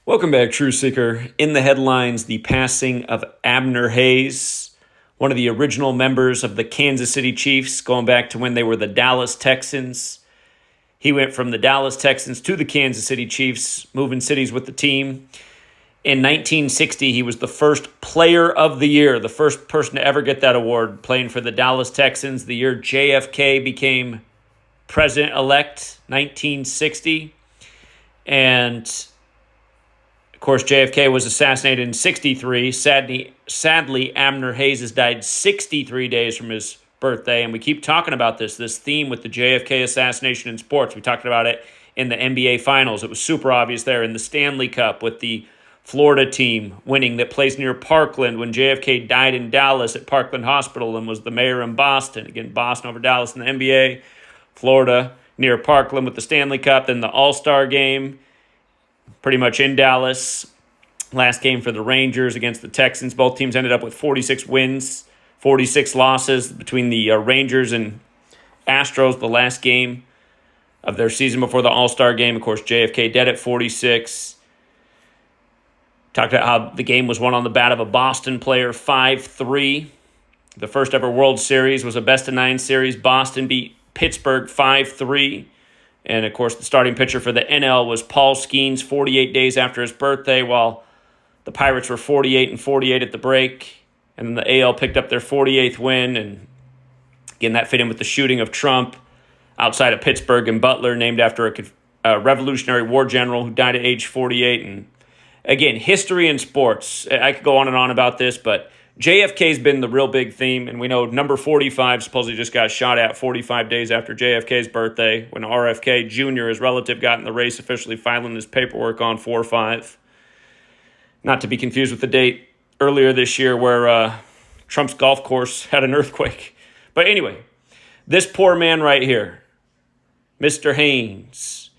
Welcome back, True Seeker. In the headlines, the passing of Abner Hayes, one of the original members of the Kansas City Chiefs, going back to when they were the Dallas Texans. He went from the Dallas Texans to the Kansas City Chiefs, moving cities with the team. In 1960, he was the first player of the year, the first person to ever get that award, playing for the Dallas Texans. The year JFK became president-elect, 1960. And of course, JFK was assassinated in 63. Sadly, Abner Hayes has died 63 days from his birthday. And we keep talking about this theme with the JFK assassination in sports. We talked about it in the NBA Finals. It was super obvious there in the Stanley Cup with the Florida team winning that plays near Parkland when JFK died in Dallas at Parkland Hospital and was the mayor in Boston. Again, Boston over Dallas in the NBA. Florida near Parkland with the Stanley Cup. Then the All-Star game, pretty much in Dallas. Last game for the Rangers against the Texans. Both teams ended up with 46 wins, 46 losses between the Rangers and Astros, the last game of their season before the All-Star game. Of course, JFK dead at 46. Talked about how the game was won on the bat of a Boston player, 5-3. The first ever World Series was a best-of-9 series. Boston beat Pittsburgh 5-3. And, of course, the starting pitcher for the NL was Paul Skeens 48 days after his birthday, while the Pirates were 48-48 at the break. And then the AL picked up their 48th win. And, again, that fit in with the shooting of Trump outside of Pittsburgh and Butler, named after a Revolutionary War general who died at age 48. And, again, history in sports. I could go on and on about this, but JFK's been the real big theme, and we know number 45 supposedly just got shot at 45 days after JFK's birthday when RFK Jr., his relative, got in the race, officially filing his paperwork on 4/5. Not to be confused with the date earlier this year where Trump's golf course had an earthquake. But anyway, this poor man right here, Mr. Hayes,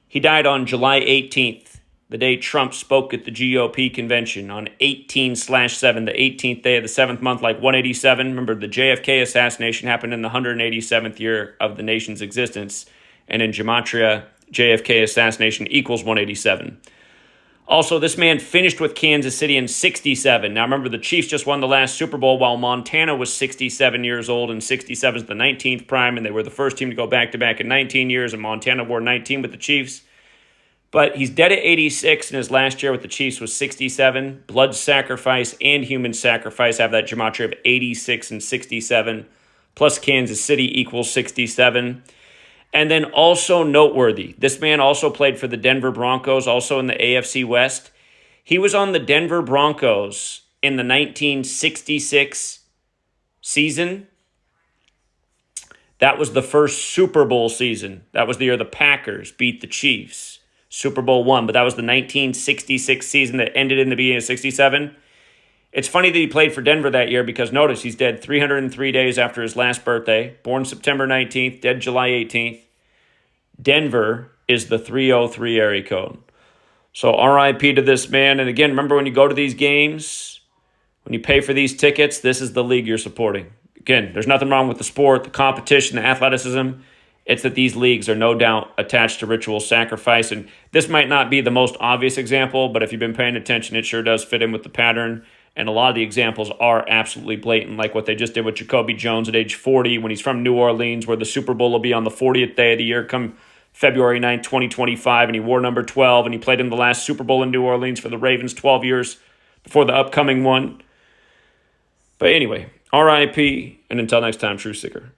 he died on July 18th. The day Trump spoke at the GOP convention on 18/7, the 18th day of the 7th month, like 187. Remember, the JFK assassination happened in the 187th year of the nation's existence. And in Gematria, JFK assassination equals 187. Also, this man finished with Kansas City in 67. Now, remember, the Chiefs just won the last Super Bowl while Montana was 67 years old, and 67 is the 19th prime, and they were the first team to go back-to-back in 19 years, and Montana wore 19 with the Chiefs. But he's dead at 86, and his last year with the Chiefs was 67. Blood sacrifice and human sacrifice have that gematria of 86 and 67, plus Kansas City equals 67. And then also noteworthy, this man also played for the Denver Broncos, also in the AFC West. He was on the Denver Broncos in the 1966 season. That was the first Super Bowl season. That was the year the Packers beat the Chiefs. Super Bowl I, but that was the 1966 season that ended in the beginning of 67. It's funny that he played for Denver that year because notice he's dead 303 days after his last birthday, born September 19th, dead July 18th. Denver is the 303 area code. So RIP to this man. And again, remember when you go to these games, when you pay for these tickets, this is the league you're supporting. Again, there's nothing wrong with the sport, the competition, the athleticism. It's that these leagues are no doubt attached to ritual sacrifice. And this might not be the most obvious example, but if you've been paying attention, it sure does fit in with the pattern. And a lot of the examples are absolutely blatant, like what they just did with Jacoby Jones at age 40 when he's from New Orleans, where the Super Bowl will be on the 40th day of the year come February 9th, 2025. And he wore number 12, and he played in the last Super Bowl in New Orleans for the Ravens 12 years before the upcoming one. But anyway, RIP, and until next time, True Seeker.